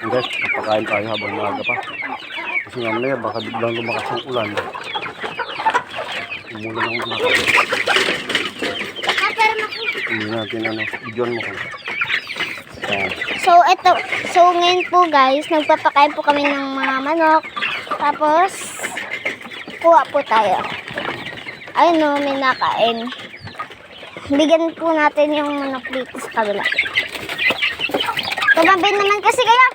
Guys, papakain tayo habang maaga pa. Kasi mamaya baka biglang lumakas ang ulan. Umulan ng ulan. Hindi natin videoan mo ko. So ngayon po guys, nagpapakain po kami ng mga manok. Tapos, kuha po tayo. Ayun o, may nakain. Bigyan po natin yung manok dito sa kabila. Tumabi naman kasi kayo.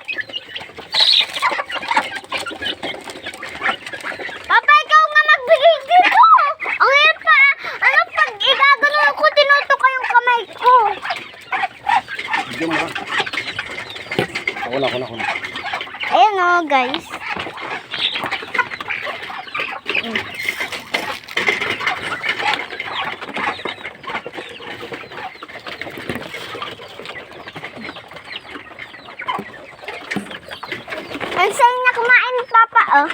Papa, ikaw nga magbigay dito. Ang hirap pa. Ano pag igagano ko, tinutok yung kamay ko. Video mo ka. Ako na. Ayun o guys. Ang sarap na kumain, Papa, oh.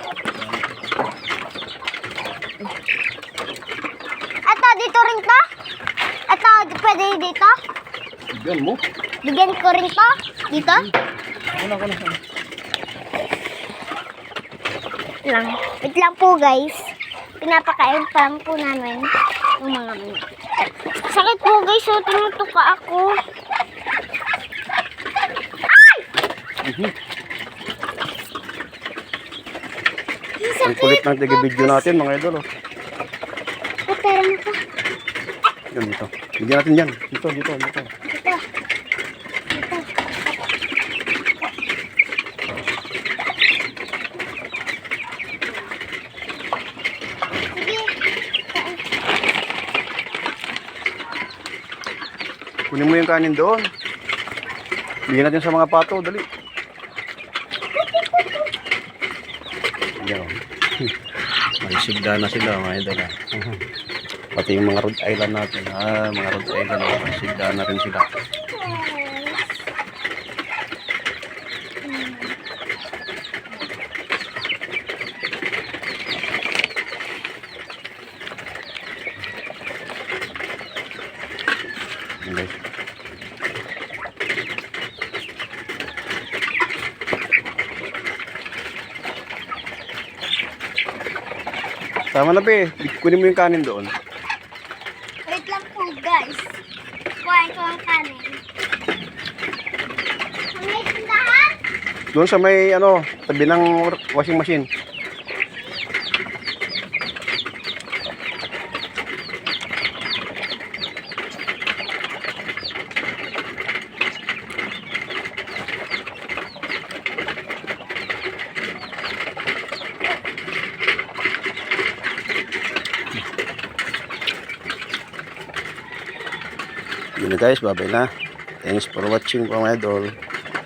Ito, dito rin to? Ito, pwede dito? Bigyan mo? Bigyan ko rin to? Dito? Ako na. Wait lang po, guys. Pinapakain pa lang po namin yung mga manok. Sakit po, guys. So, tinutuka ako. Ang kulit ng taga-video natin, mga idol. Oh. Pera mo pa. Yan, dito. Bigyan natin yan. Dito. Dito. Sige. Kunin mo yung kanin doon. Bigyan natin sa mga pato. Dali. Yan. May sigda na sila, mga idol. Pati yung mga Rhode Island natin. Mga Rhode Island. May sigda na rin sila. Yan, guys. Tama na, pe. Kunin mo yung kanin doon. Wait lang po, guys. Kuhain ko ang kanin. May tindahan? Doon sa may, tabi ng washing machine. Yun na guys, babay na. Thanks for watching, mga idol.